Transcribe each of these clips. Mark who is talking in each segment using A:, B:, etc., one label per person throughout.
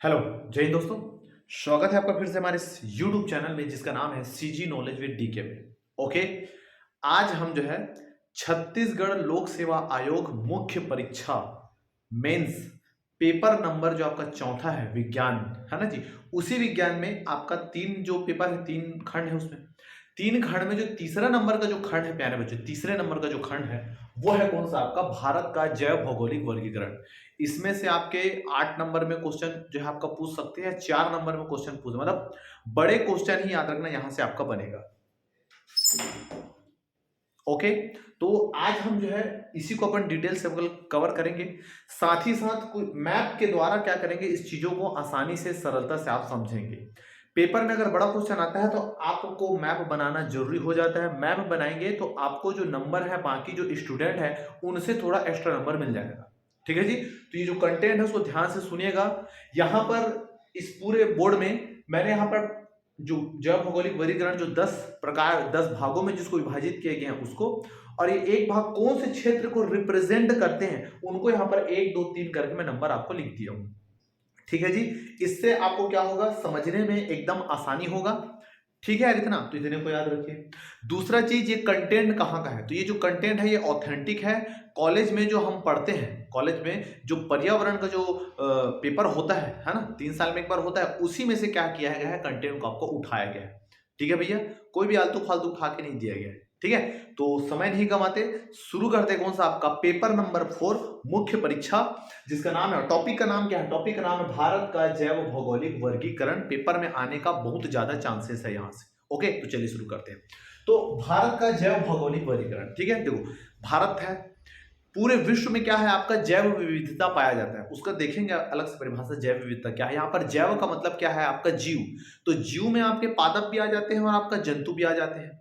A: Hello, जय हिंद दोस्तों। स्वागत है आपका फिर से हमारे इस यूट्यूब चैनल में जिसका नाम है सीजी नॉलेज विद डीके में। ओके, आज हम जो है छत्तीसगढ़ लोक सेवा आयोग मुख्य परीक्षा मेंस पेपर नंबर जो आपका चौथा है विज्ञान, है ना जी। उसी विज्ञान में आपका तीन जो पेपर है, तीन खंड है, उसमें तीन खंड में जो तीसरा नंबर का जो खंड है प्यारे बच्चों, तीसरे नंबर का जो खंड है वो है कौन सा आपका भारत का जैव भौगोलिक वर्गीकरण। इसमें से आपके 8 नंबर में क्वेश्चन जो है आपका पूछ सकते हैं, 4 नंबर में क्वेश्चन पूछ, मतलब बड़े क्वेश्चन ही याद रखना यहां से आपका बनेगा। ओके, तो आज हम जो है इसी को अपन डिटेल से कवर करेंगे। साथ ही साथ कोई मैप के द्वारा क्या करेंगे, इस चीजों को आसानी से सरलता से आप समझेंगे। पेपर में अगर बड़ा क्वेश्चन आता है तो आपको मैप बनाना जरूरी हो जाता है। मैप बनाएंगे तो आपको जो नंबर है बाकी जो स्टूडेंट है उनसे थोड़ा एक्स्ट्रा नंबर मिल जाएगा। ठीक है जी। तो ये जो कंटेंट है उसको ध्यान से सुनिएगा। यहां पर इस पूरे बोर्ड में मैंने यहां पर जो जैव भौगोलिक वर्गीकरण जो 10 भागों में जिसको विभाजित किए गए हैं उसको, और ये एक भाग कौन से क्षेत्र को रिप्रेजेंट करते हैं उनको यहां पर 1 2 3 करके मैं नंबर आपको लिख दिया हूं। ठीक है जी। इससे आपको क्या होगा, समझने में एकदम आसानी होगा। ठीक है यार, इतना तो इतने को याद रखिए। दूसरा चीज, ये कंटेंट कहाँ का है, तो ये जो कंटेंट है ये ऑथेंटिक है। कॉलेज में जो हम पढ़ते हैं, कॉलेज में जो पर्यावरण का जो पेपर होता है ना, 3 साल में एक बार होता है, उसी में से क्या किया गया है, कंटेंट को आपको उठाया गया है। ठीक है भैया, कोई भी आलतू फालतू उठा के नहीं दिया गया है। ठीक है, तो समय नहीं गवाते, शुरू करते कौन सा आपका पेपर नंबर 4 मुख्य परीक्षा, जिसका नाम है, टॉपिक का नाम क्या है, टॉपिक का नाम है भारत का जैव भौगोलिक वर्गीकरण। पेपर में आने का बहुत ज्यादा चांसेस है यहां से। ओके, तो चलिए शुरू करते हैं। तो भारत का जैव भौगोलिक वर्गीकरण, ठीक है, देखो भारत है, पूरे विश्व में क्या है आपका जैव विविधता पाया जाता है, उसका देखेंगे अलग से परिभाषा। जैव विविधता क्या है, यहाँ पर जैव का मतलब क्या है आपका जीव, तो जीव में आपके पादप भी आ जाते हैं और आपका जंतु भी आ जाते हैं।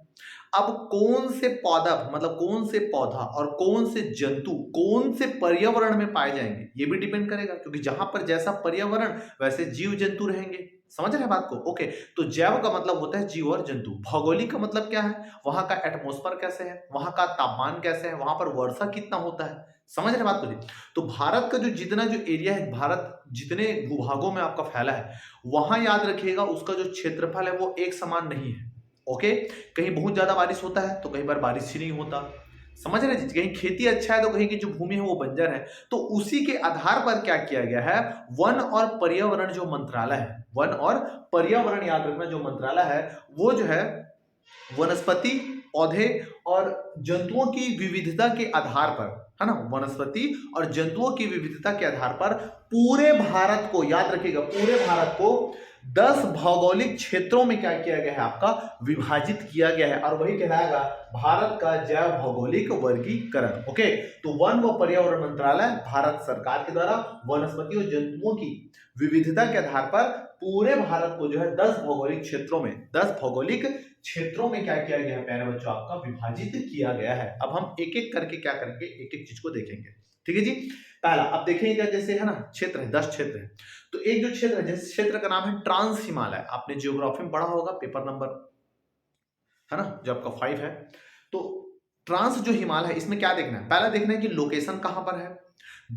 A: अब कौन से पादप मतलब कौन से पौधा और कौन से जंतु कौन से पर्यावरण में पाए जाएंगे ये भी डिपेंड करेगा, क्योंकि जहां पर जैसा पर्यावरण वैसे जीव जंतु रहेंगे। समझ रहे हैं बात को। ओके, तो जैव का मतलब होता है जीव और जंतु। भौगोलिक का मतलब क्या है, वहां का एटमॉस्फेयर कैसे है, वहां का तापमान कैसे है, वहां पर वर्षा कितना होता है। समझ रहे हैं बात को जी। तो भारत का जो जितना जो एरिया है, भारत जितने भूभागों में आपका फैला है, वहां याद रखिएगा उसका जो क्षेत्रफल है वो एक समान नहीं है। ओके, कहीं बहुत ज्यादा बारिश होता है तो कई बार बारिश ही नहीं होता। समझ रहे हैं, कहीं खेती अच्छा है तो कहीं की जो भूमि है वो बंजर है। तो उसी के आधार पर क्या किया गया है, वन और पर्यावरण जो मंत्रालय है, वन और पर्यावरण याद रखना जो मंत्रालय है, वो जो है वनस्पति, पौधे और जंतुओं की विविधता के आधार पर, है ना, वनस्पति और जंतुओं की विविधता के आधार पर पूरे भारत को, याद रखिएगा, पूरे भारत को 10 भौगोलिक क्षेत्रों में क्या किया गया है आपका, विभाजित किया गया है, और वही कहलाएगा भारत का जैव भौगोलिक वर्गीकरण। ओके, तो वन व पर्यावरण मंत्रालय भारत सरकार के द्वारा वनस्पति और जंतुओं की विविधता के आधार पर पूरे भारत को जो है 10 भौगोलिक क्षेत्रों में, 10 भौगोलिक क्षेत्रों में क्या किया गया है प्यारे बच्चों, आपका विभाजित किया गया है। अब हम एक एक करके क्या करेंगे, एक एक चीज को देखेंगे। ठीक है जी। पहला अब देखेंगे, जैसे है ना क्षेत्र है, 10 क्षेत्र है। तो एक जो क्षेत्र है, जिस क्षेत्र का नाम है ट्रांस हिमालय, आपने जियोग्राफी में पढ़ा होगा, पेपर नंबर है ना जो आपका 5 है। तो ट्रांस जो हिमालय है, इसमें क्या देखना है, पहला देखना है कि लोकेशन कहां पर है।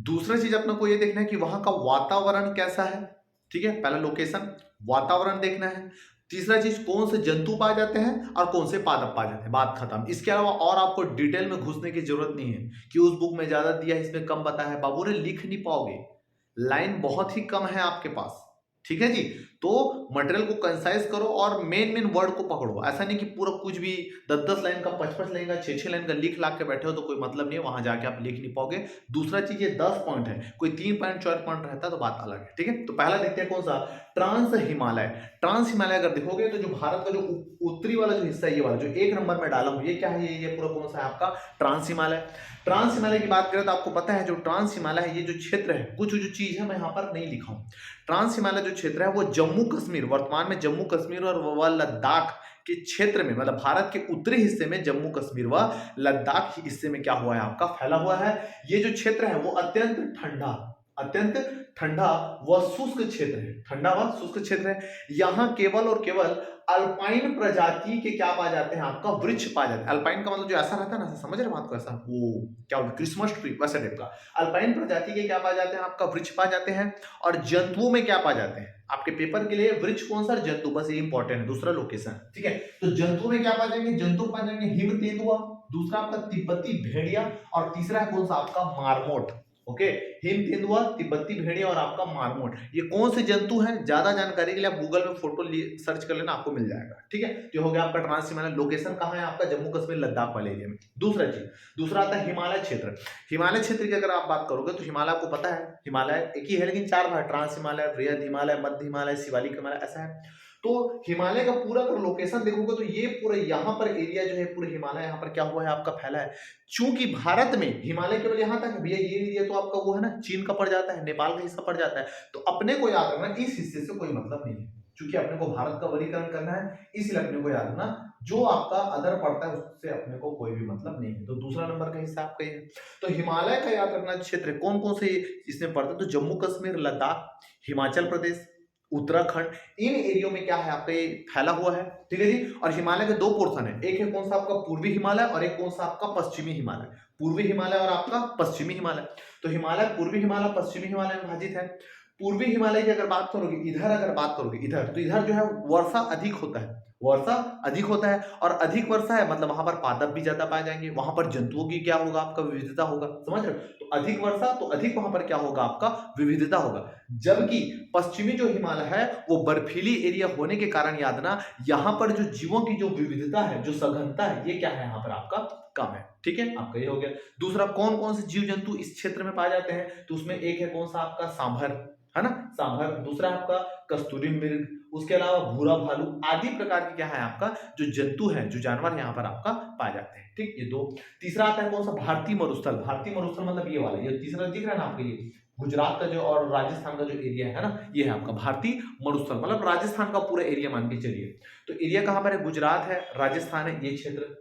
A: दूसरा चीज अपने को ये देखना है कि वहां का वातावरण कैसा है। ठीक है, पहला लोकेशन, वातावरण देखना है। तीसरा चीज, कौन से जंतु पाए जाते हैं और कौन से पादप पाए जाते हैं, बात खत्म। इसके अलावा और आपको डिटेल में घुसने की जरूरत नहीं है कि उस बुक में ज्यादा दिया है इसमें कम बताया है, बाबू रे लिख नहीं पाओगे, लाइन बहुत ही कम है आपके पास। ठीक है जी। तो मटेरियल को कंसाइज करो और मेन मेन वर्ड को पकड़ो। ऐसा नहीं कि पूरा कुछ भी 10 लाइन का, 55 लाइन का, 6 लाइन का लिख ला के बैठे हो तो कोई मतलब नहीं है, वहां जाके आप लिख नहीं पाओगे। दूसरा चीज, ये 10 पॉइंट है, कोई 3 पॉइंट 4 पॉइंट रहता तो बात अलग है। ठीक है, तो पहला देखते हैं कौन सा, ट्रांस हिमालय। ट्रांस हिमालय अगर देखोगे तो जो भारत का जो उत्तरी वाला जो हिस्सा है, ये वाला जो 1 नंबर में डाला हूं, ये क्या है, ये पूरा कौन सा है आपका ट्रांस हिमालय। ट्रांस हिमालय की बात करें तो आपको पता है जो ट्रांस हिमालय है, ये जो क्षेत्र है, कुछ जो चीज है मैं यहाँ पर नहीं लिखा हूं। ट्रांस हिमालय जो क्षेत्र है वो जम्मू कश्मीर, वर्तमान में जम्मू कश्मीर और व लद्दाख के क्षेत्र में, मतलब भारत के उत्तरी हिस्से में जम्मू कश्मीर व लद्दाख हिस्से में क्या हुआ है आपका, फैला हुआ है। ये जो क्षेत्र है वो अत्यंत ठंडा, अत्यंत ठंडा व शुष्क क्षेत्र है, ठंडा व शुष्क क्षेत्र है। यहाँ केवल और केवल अल्पाइन प्रजाति के क्या पाए जाते हैं, आपका वृक्ष पाए जाते हैं। अल्पाइन का मतलब जो ऐसा रहता है ना, समझ रहे हैं बात को, ऐसा वो क्या बोलते हैं, क्रिसमस ट्री वैसे टाइप का। अल्पाइन प्रजाति के क्या पाए जाते हैं, आपका वृक्ष पाए जाते हैं। और जंतुओं में क्या पाए जाते हैं, आपके पेपर के लिए वृक्ष कौन सा, जंतु, बस ये इंपॉर्टेंट है, दूसरा लोकेशन, ठीक है। तो जंतुओं में क्या पाए जाएंगे, जंतु पाए जाएंगे हिम तेंदुआ, दूसरा आपका तिब्बती भेड़िया, और तीसरा है कौन सा, आपका मारमोट। ओके, हिम तेंदुआ, तिब्बती भेड़िया और आपका मारमोट, ये कौन से जंतु हैं, ज्यादा जानकारी के लिए आप गूगल में फोटो सर्च कर लेना, आपको मिल जाएगा, ठीक है। तो हो गया आपका ट्रांस हिमालय, लोकेशन कहाँ है आपका, जम्मू कश्मीर लद्दाख वाले एरिया में। दूसरा आता है हिमालय क्षेत्र। हिमालय क्षेत्र की अगर आप बात करोगे तो हिमालय आपको पता है, हिमालय एक ही है लेकिन चार भाग, ट्रांस हिमालय, वृहद हिमालय, मध्य हिमालय, शिवालिक हिमालय, ऐसा है। तो हिमालय का पूरा अगर लोकेशन देखोगे तो ये पूरा यहाँ पर एरिया जो है, पूरे हिमालय यहाँ पर क्या हुआ है, आपका फैला है। चूंकि भारत में हिमालय केवल यहाँ तक है भैया, ये एरिया तो आपका वो है ना, चीन का पड़ जाता है, नेपाल का हिस्सा पड़ जाता है। तो अपने को याद रखना इस हिस्से से कोई मतलब नहीं है, क्योंकि अपने को भारत का वर्गीकरण करना है, इसलिए अपने को याद रखना जो आपका अदर पड़ता है उससे अपने को कोई भी मतलब नहीं है। तो दूसरा नंबर का हिस्सा आपका ये है। तो हिमालय का याद रखना क्षेत्र कौन कौन से इसमें पड़ता है, तो जम्मू कश्मीर, लद्दाख, हिमाचल प्रदेश, उत्तराखंड, इन एरियो में क्या है आपका ये फैला हुआ है, ठीक है जी। और हिमालय के दो पोर्शन है, एक है कौन सा आपका पूर्वी हिमालय और एक कौन सा आपका पश्चिमी हिमालय, पूर्वी हिमालय और आपका पश्चिमी हिमालय। तो हिमालय पूर्वी हिमालय पश्चिमी हिमालय में विभाजित है। पूर्वी हिमालय की अगर बात करोगे, इधर अगर बात करोगे, इधर तो इधर जो है वर्षा अधिक होता है, वर्षा अधिक होता है, और अधिक वर्षा है मतलब वहां पर पादप भी ज्यादा पाए जाएंगे, वहां पर जंतुओं की क्या होगा, आपका विविधता होगा, समझ रहे हो। तो अधिक वर्षा तो अधिक वहां पर क्या होगा, आपका विविधता होगा। जबकि पश्चिमी जो हिमालय है वो बर्फीली एरिया होने के कारण याद ना, यहाँ पर जो जीवों की जो विविधता है, जो सघनता है, ये क्या है यहाँ पर आपका कम है, ठीक है। आपका ये हो गया। दूसरा कौन कौन से जीव जंतु इस क्षेत्र में पाए जाते हैं, तो उसमें एक है कौन सा आपका सांभर, है ना, सांभर। दूसरा आपका कस्तूरी मृग, उसके अलावा भूरा भालू आदि प्रकार के क्या है आपका जो जंतु है, जो जानवर यहाँ पर आपका पाए जाते हैं, ठीक। ये दो। तीसरा आता है कौन सा, भारतीय मरुस्थल। भारतीय मरुस्थल मतलब ये वाला, ये तीसरा दिख रहा है ना आपको, ये गुजरात का जो और राजस्थान का जो एरिया है ना, ये है आपका भारतीय मरुस्थल, मतलब राजस्थान का पूरा एरिया मान के चलिए। तो एरिया कहाँ पर है, गुजरात है, राजस्थान है, ये क्षेत्र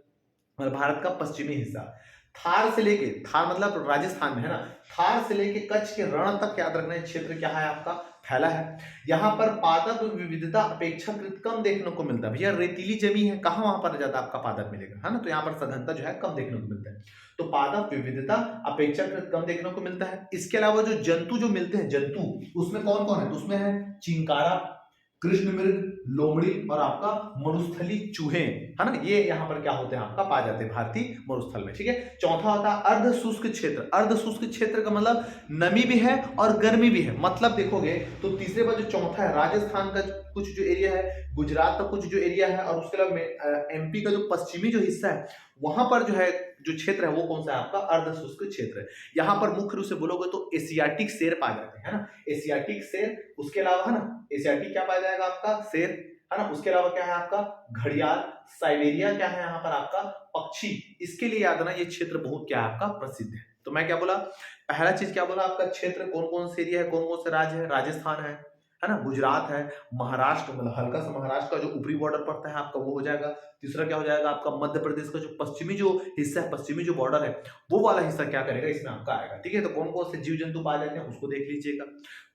A: मतलब भारत का पश्चिमी हिस्सा। थार से लेके, थार मतलब राजस्थान में है ना, थार से लेके कच्छ के रण तक याद रखना है क्षेत्र क्या है आपका फैला है। यहाँ पर पादप विविधता अपेक्षाकृत कम देखने को मिलता है भैया, रेतीली जमीन है, कहाँ वहां पर ज्यादा आपका पादप मिलेगा, है ना। तो यहाँ पर सघनता जो है कम देखने को मिलता है, तो पादप विविधता अपेक्षाकृत कम देखने को मिलता है। इसके अलावा जो जंतु जो मिलते हैं, जंतु उसमें कौन कौन है, तो उसमें है चिंकारा, कृष्ण मृग, लोमड़ी और आपका मरुस्थली चूहे, है ना, ये यहाँ पर क्या होते हैं आपका पाए जाते हैं भारतीय मरुस्थल में, ठीक है। चौथा होता है अर्ध शुष्क क्षेत्र। अर्ध शुष्क क्षेत्र का मतलब नमी भी है और गर्मी भी है, मतलब देखोगे तो तीसरे पर जो चौथा है, राजस्थान का कुछ जो एरिया है, गुजरात का कुछ जो एरिया है, और उसके अलावा एमपी का जो पश्चिमी जो हिस्सा है, वहां पर जो है जो क्षेत्र है वो कौन सा है आपका अर्ध शुष्क क्षेत्र है। यहाँ पर मुख्य रूप से बोलोगे तो एशियाटिक शेर पाए जाते हैं, है ना, एशियाटिक शेर। उसके अलावा है ना, एशियाटिक क्या पाया जाएगा आपका शेर, है ना। उसके अलावा क्या है आपका घड़ियाल, साइबेरिया क्या है यहाँ पर आपका पक्षी। इसके लिए याद ना ये क्षेत्र बहुत क्या है आपका प्रसिद्ध है। तो मैं क्या बोला, पहला चीज क्या बोला, आपका क्षेत्र कौन कौन से एरिया है, कौन कौन से राज्य है, राजस्थान है ना, गुजरात है, महाराष्ट्र मतलब हल्का सा महाराष्ट्र का जो ऊपरी बॉर्डर पड़ता है आपका वो हो जाएगा। तीसरा क्या हो जाएगा आपका मध्य प्रदेश का जो पश्चिमी जो हिस्सा है, पश्चिमी जो बॉर्डर है, वो वाला हिस्सा क्या करेगा इसमें आपका आएगा, ठीक है। तो कौन कौन से जीव जंतु पाए जाते हैं उसको देख लीजिएगा।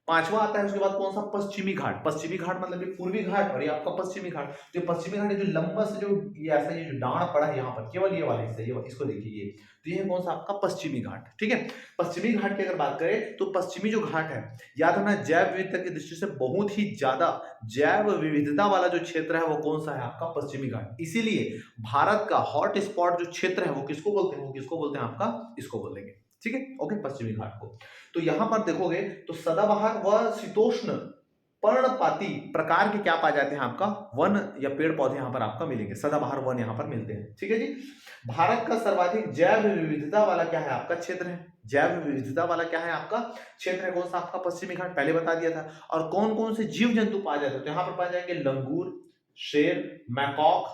A: पांचवा आता है उसके बाद कौन सा, पश्चिमी घाट। पश्चिमी घाट मतलब ये पूर्वी घाट और ये आपका पश्चिमी घाट। जो पश्चिमी घाट है जो लंबा से जो ये ऐसा ये जो डांड पड़ा है यहाँ पर, केवल ये वाला हिस्सा, ये इसको देखिए, तो ये है कौन सा आपका पश्चिमी घाट, ठीक है। पश्चिमी घाट की अगर बात करें तो पश्चिमी जो घाट है, याद रखना जैव विविधता की दृष्टि से बहुत ही ज्यादा जैव विविधता वाला जो क्षेत्र है वो कौन सा है आपका पश्चिमी घाट। इसीलिए भारत का हॉट स्पॉट जो क्षेत्र है वो किसको बोलते हैं, वो किसको बोलते हैं आपका, इसको बोलेंगे, ठीक है, ओके, पश्चिमी घाट को। तो यहां पर देखोगे तो सदाबहार व शीतोष्ण पर्णपाती प्रकार के क्या पाए जाते हैं आपका वन या पेड़ पौधे यहाँ पर आपका मिलेंगे, सदाबहार वन यहाँ पर मिलते हैं, ठीक है जी। भारत का सर्वाधिक जैव विविधता वाला क्या है आपका क्षेत्र है, जैव विविधता वाला क्या है आपका क्षेत्र है, कौन सा आपका पश्चिमी घाट, पहले बता दिया था। और कौन कौन से जीव जंतु पाए जाते हैं, तो यहाँ पर पाए जाएंगे लंगूर, शेर, मैकॉक,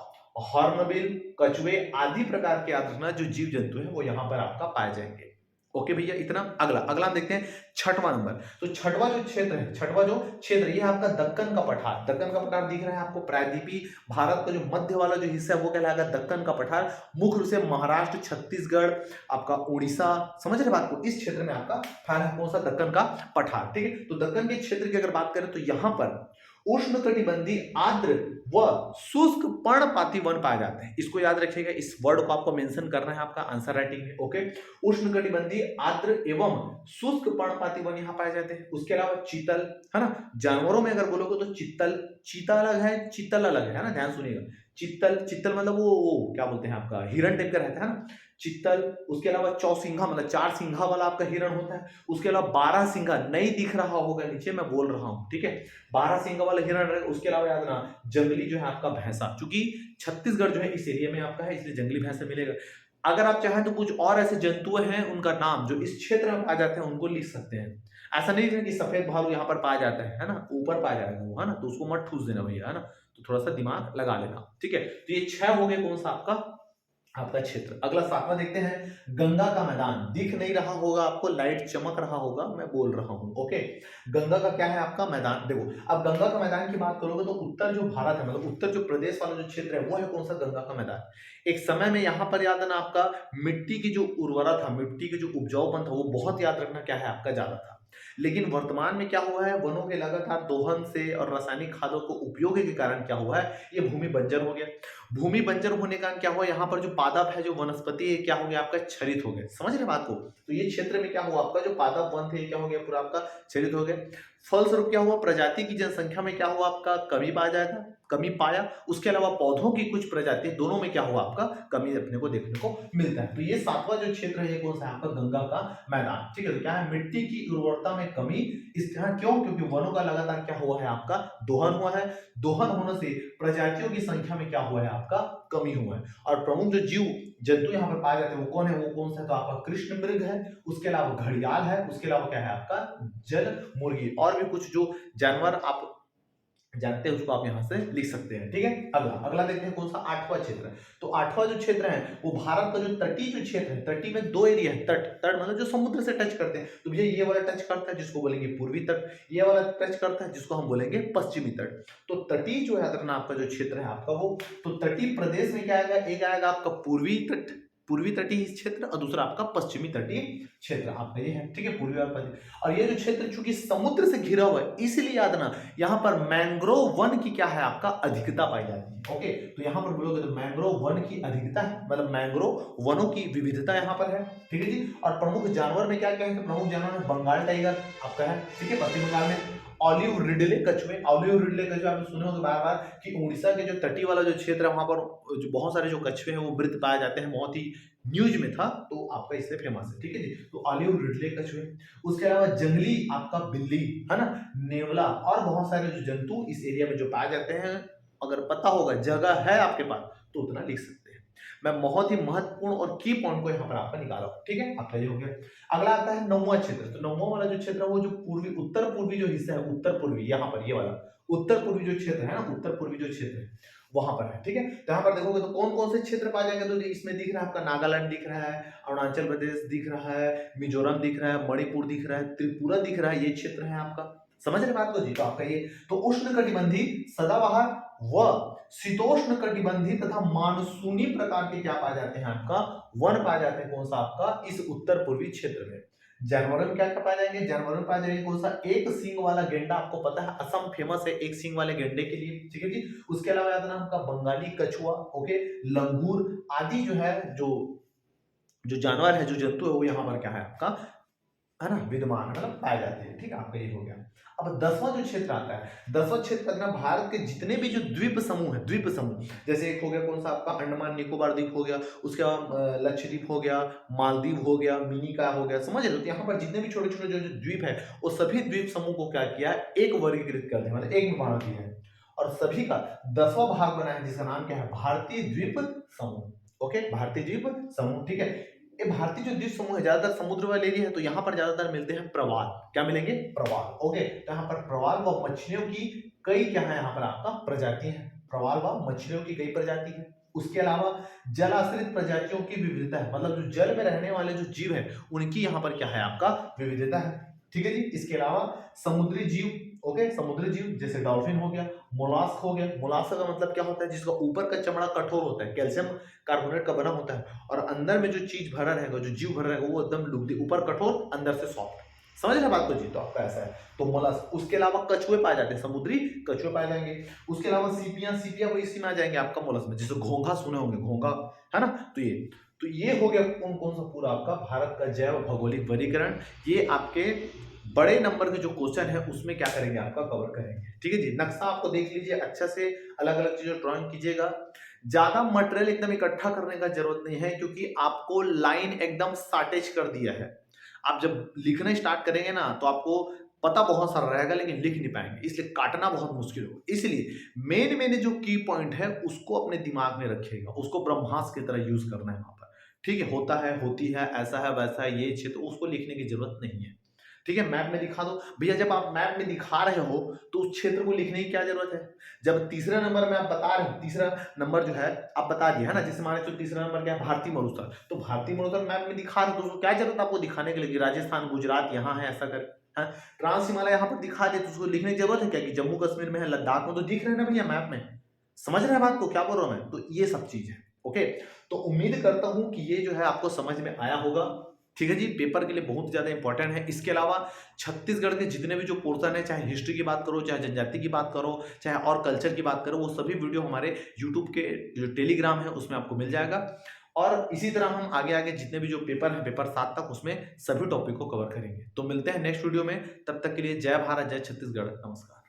A: हॉर्नबिल, कछुए आदि प्रकार के याद रखना जो जीव जंतु है वो यहाँ पर आपका पाए जाएंगे। ओके भैया, इतना। अगला अगला हम देखते हैं छठवां नंबर। तो छठवां जो क्षेत्र है, छठवां जो क्षेत्र, ये है आपका दक्कन का पठार। दक्कन का पठार दिख रहा है आपको, प्रायद्वीपीय भारत का जो मध्य वाला जो हिस्सा है वो कहलाएगा दक्कन का पठार। मुख्य रूप से महाराष्ट्र, छत्तीसगढ़, आपका उड़ीसा, समझ रहे बात को, इस क्षेत्र में आपका फैला है कौन सा, दक्कन का पठार। ठीक है, तो दक्कन के क्षेत्र की अगर बात करें तो यहाँ पर उष्णकटिबंधीय आर्द्र व शुष्क पर्णपाती वन पाए जाते हैं। इसको याद रखिएगा, इस वर्ड को आपको मेंशन करना है आपका आंसर राइटिंग में। ओके, उष्णकटिबंधीय आर्द्र एवं शुष्क पर्णपाती वन यहाँ पाए जाते हैं। उसके अलावा चीतल, है ना, जानवरों में अगर बोलोगे तो चित्तल, चीता अलग है, चीतल अलग है ना, ध्यान सुनिएगा। चित्तल, चित्तल मतलब वो क्या बोलते हैं आपका हिरण टाइप का रहता है ना, चित्तल। उसके अलावा चौसिंघा मतलब 4 सिंघा वाला आपका हिरण होता है। उसके अलावा 12 सिंघा, नहीं दिख रहा होगा नीचे, मैं बोल रहा हूं, ठीक है, 12 सिंघा वाला हिरण है। उसके अलावा याद रखना जंगली जो है आपका भैंसा, क्योंकि छत्तीसगढ़ जो है इस एरिया में आपका है, इसलिए जंगली भैंसा मिलेगा। अगर आप चाहें तो कुछ और ऐसे जंतु हैं उनका नाम जो इस क्षेत्र में पाए जाते हैं उनको लिख सकते हैं। ऐसा नहीं है कि सफेद भालू यहाँ पर पाया जाता है ना, ऊपर पाया जाएगा वो, है ना, तो उसको मत ठूस देना भैया, है ना, तो थोड़ा सा दिमाग लगा लेना। ठीक है, तो ये 6 हो गए कौन सा आपका क्षेत्र। अगला 7वां देखते हैं, गंगा का मैदान। दिख नहीं रहा होगा आपको, लाइट चमक रहा होगा, मैं बोल रहा हूं। ओके, गंगा का क्या है आपका मैदान। देखो, अब गंगा का मैदान की बात करोगे तो उत्तर जो भारत है, मतलब उत्तर जो प्रदेश वाला जो क्षेत्र है वो है कौन सा, गंगा का मैदान। एक समय में यहाँ पर याद रखना आपका मिट्टी की जो उर्वरा था, मिट्टी की जो उपजाऊपन था वो बहुत याद रखना क्या है आपका ज्यादा था। लेकिन वर्तमान में क्या हुआ है, वनों के लगातार दोहन से और रासायनिक खादों को उपयोग के कारण क्या हुआ है, ये भूमि बंजर हो गया। भूमि बंजर होने का क्या हुआ, यहाँ पर जो पादप है, जो वनस्पति है, क्या हो गया आपका, क्षरित हो गए। समझ रहे बात को, तो ये क्षेत्र में क्या हुआ आपका, जो पादप वन थे क्या हो गया, पूरा आपका क्षरित हो गया। फलस्वरूप क्या हुआ, प्रजाति की जनसंख्या में क्या हुआ आपका, कमी पाया जाएगा, कमी पाया। उसके अलावा पौधों की कुछ प्रजाति, दोनों में क्या हुआ आपका, कमी अपने को देखने को मिलता है। तो ये 7वां जो क्षेत्र है ये कौन सा है आपका, गंगा का मैदान। ठीक है, तो क्या है, मिट्टी की उर्वरता में कमी। इस तरह क्यों, क्योंकि वनों का लगातार क्या हुआ है आपका, दोहन हुआ है। दोहन होने से प्रजातियों की संख्या में क्या हुआ है आपका, कमी हुआ है। और प्रमुख जो जीव जंतु यहाँ पर पाए जाते हैं वो कौन है, वो कौन सा, तो आपका कृष्ण मृग है, उसके अलावा घड़ियाल है, उसके अलावा क्या है आपका जल मुर्गी, और भी कुछ जो जानवर आप जानते हैं उसको आप यहां से लिख सकते हैं। ठीक है, अगला अगला देखते हैं कौन सा, 8वां क्षेत्र। तो 8वां जो क्षेत्र है वो भारत का जो तटीय जो क्षेत्र है, तटीय में 2 एरिया है, तट तट मतलब जो समुद्र से टच करते हैं, तो भैया ये वाला टच करता है जिसको बोलेंगे पूर्वी तट, ये वाला टच करता है जिसको हम बोलेंगे पश्चिमी तट। तो तटीय जो याद रखना आपका जो क्षेत्र है आपका वो, तो तटीय प्रदेश में क्या आएगा, एक आएगा आपका पूर्वी तट, पूर्वी तटीय क्षेत्र, और दूसरा आपका पश्चिमी तटीय क्षेत्र आपका ये है। ठीक है, पूर्वी और पश्चिमी। और ये जो क्षेत्र चूंकि समुद्र से घिरा हुआ है इसलिए याद रखना यहाँ पर मैंग्रोव वन की क्या है आपका अधिकता पाई जाती है। ओके, तो यहाँ पर बोलोगे तो मैंग्रोव वन की अधिकता है, मतलब मैंग्रोव वनों की विविधता यहाँ पर है। ठीक है जी, और प्रमुख जानवर में क्या क्या है, प्रमुख जानवर में बंगाल टाइगर आपका है। ठीक है, पश्चिम बंगाल में ऑलिव रिडले कछुए, ऑलिव रिडले कछुए आपने सुने होंगे बार बार कि उड़ीसा के जो तटीय वाला जो क्षेत्र है वहां पर जो बहुत सारे जो कछुए हैं वो मृत पाए जाते हैं, बहुत ही न्यूज में था, तो आपका इससे फेमस है। ठीक है जी, तो ऑलिव रिडले कछुए। उसके अलावा जंगली आपका बिल्ली, है ना, नेवला, और बहुत सारे जो जंतु इस एरिया में जो पाए जाते हैं, अगर पता होगा, जगह है आपके पास तो उतना लिख सकते हैं। मैं बहुत ही महत्वपूर्ण और की पॉइंट को यहाँ पर आपका निकाला हूं। ठीक है, आपका ये हो गया। अगला आता है 9वां क्षेत्र। तो 9वां वाला जो क्षेत्र है वो जो पूर्वी उत्तर पूर्वी जो हिस्सा है, उत्तर पूर्वी, यहाँ पर ये वाला उत्तर पूर्वी जो क्षेत्र है ना, उत्तर पूर्वी जो क्षेत्र है वहां पर है। ठीक है, तो यहाँ पर देखोगे तो कौन कौन से क्षेत्र पाए जाएंगे, तो इसमें दिख रहा है आपका नागालैंड दिख रहा है, अरुणाचल प्रदेश दिख रहा है, मिजोरम दिख रहा है, मणिपुर दिख रहा है, त्रिपुरा दिख रहा है, ये क्षेत्र है आपका। समझ रहे बात को जी, तो आपका ये तो उष्णकटिबंधीय सदाबहार व शीतोष्ण कटिबंधीय तथा मानसूनी प्रकार के क्या पाए जाते हैं आपका, वन पाए जाते हैं कौन सा आपका, इस उत्तर पूर्वी क्षेत्र में। जानवरों में क्या क्या पाए जाएंगे, जानवरों में पाए जाएंगे कौन सा, एक सींग वाला गेंडा, आपको पता है असम फेमस है एक सींग वाले गेंडे के लिए। ठीक है जी, उसके अलावा याद रखना आपका बंगाली कछुआ, ओके, लंगूर आदि जो है, जो जो जानवर है, जो जंतु है वो यहाँ पर क्या है आपका, है ना, विद्यमान मतलब पाए जाते हैं। ठीक है, आपका ये हो गया। अब 10वां जो क्षेत्र आता है, 10वां क्षेत्र का भारत के जितने भी जो द्वीप समूह है, द्वीप समूह, जैसे एक हो गया कौन सा आपका अंडमान निकोबार द्वीप हो गया, उसके बाद लक्षद्वीप हो गया, मालदीव हो गया, मिनिका हो गया, समझ रहे हो, तो यहाँ पर जितने भी छोटे छोटे जो जो द्वीप है वो सभी द्वीप समूह को क्या किया है, एक वर्गीकृत कर दिया, मतलब एक में बांट दिया है, और सभी का 10वां भाग बना है जिसका नाम क्या है, भारतीय द्वीप समूह। ओके, भारतीय द्वीप समूह। ठीक है, ये भारतीय जो द्वीप समूह है ज्यादातर समुद्र वाले एरिया है, तो यहाँ पर ज्यादातर मिलते हैं प्रवाल। क्या मिलेंगे, प्रवाल। ओके, तो यहाँ पर प्रवाल व मछलियों की कई क्या है यहाँ पर आपका प्रजाति है, प्रवाल व मछलियों की कई प्रजाति है। उसके अलावा जल आश्रित प्रजातियों की विविधता है, मतलब जो जल में रहने वाले जो जीव है उनकी यहाँ पर क्या है आपका विविधता है। ठीक है जी। इसके अलावा समुद्री जीव, ओके, समुद्री जीव जैसे डॉल्फिन हो गया, मोलास्क हो गया। मोलास्क का मतलब क्या होता है, जिसका ऊपर का चमड़ा कठोर होता है, कैल्शियम कार्बोनेट का बना होता है, और अंदर में जो चीज भरा रहेगा, जो जीव भरा रहेगा वो एकदम लुगदी, ऊपर कठोर अंदर से सॉफ्ट। समझ रहे बात को जी? तो आपका ऐसा है। तो मोलास्क, उसके अलावा कछुए पाए जाते हैं, समुद्री कछुए पाए जाएंगे। उसके अलावा सीपियां, सीपियां वो इसी में आ जाएंगे आपका मोलस्क में, जैसे घोंघा सुने होंगे, घोंघा है ना। तो ये हो गया कौन कौन सा पूरा आपका भारत का जैव भौगोलिक वर्गीकरण। ये आपके बड़े नंबर के जो क्वेश्चन है उसमें क्या करेंगे, आपका कवर करेंगे। ठीक है जी। नक्शा आपको देख लीजिए अच्छा से, अलग अलग चीजों ड्राइंग कीजिएगा। ज्यादा मटेरियल एकदम इकट्ठा करने का जरूरत नहीं है, क्योंकि आपको लाइन एकदम शॉर्टेज कर दिया है। आप जब लिखना स्टार्ट करेंगे ना तो आपको पता बहुत सारा रहेगा लेकिन लिख नहीं पाएंगे, इसलिए काटना बहुत मुश्किल होगा। इसलिए मेन मेन जो की पॉइंट है उसको अपने दिमाग में रखिएगा, उसको ब्रह्मास्त्र की तरह यूज करना है वहां पर। ठीक है, होता है, होती है, ऐसा है, वैसा है, ये क्षेत्र, उसको लिखने की जरूरत नहीं है। ठीक है, मैप में दिखा दो भैया। जब आप मैप में दिखा रहे हो तो उस क्षेत्र को लिखने की क्या जरूरत है। जब तीसरा नंबर में आप बता रहे हो, तीसरा नंबर जो है आप बता दिए है ना, जैसे माने तो तीसरा नंबर क्या है, भारतीय मरुस्थल, तो भारतीय मरुस्थल मैप में दिखा रहे हो तो उसको क्या जरूरत है आपको दिखाने के लिए, राजस्थान गुजरात यहाँ है, ऐसा कर ट्रांस हिमालय यहाँ पर दिखा दे, तो उसको लिखने की जरूरत है क्या कि जम्मू कश्मीर में है, लद्दाख में, तो दिख रहे हैं ना भैया मैप में। समझ रहे हैं बात को, क्या बोल रहा हूं मैं? तो ये सब चीज है। ओके, तो उम्मीद करता हूं कि ये जो है आपको समझ में आया होगा। ठीक है जी, पेपर के लिए बहुत ज्यादा इंपॉर्टेंट है। इसके अलावा छत्तीसगढ़ के जितने भी जो पोर्शन है, चाहे हिस्ट्री की बात करो, चाहे जनजाति की बात करो, चाहे और कल्चर की बात करो, वो सभी वीडियो हमारे यूट्यूब के जो टेलीग्राम है उसमें आपको मिल जाएगा। और इसी तरह हम आगे आगे जितने भी जो पेपर है, पेपर 7 तक, उसमें सभी टॉपिक को कवर करेंगे। तो मिलते हैं नेक्स्ट वीडियो में, तब तक के लिए जय भारत, जय छत्तीसगढ़, नमस्कार।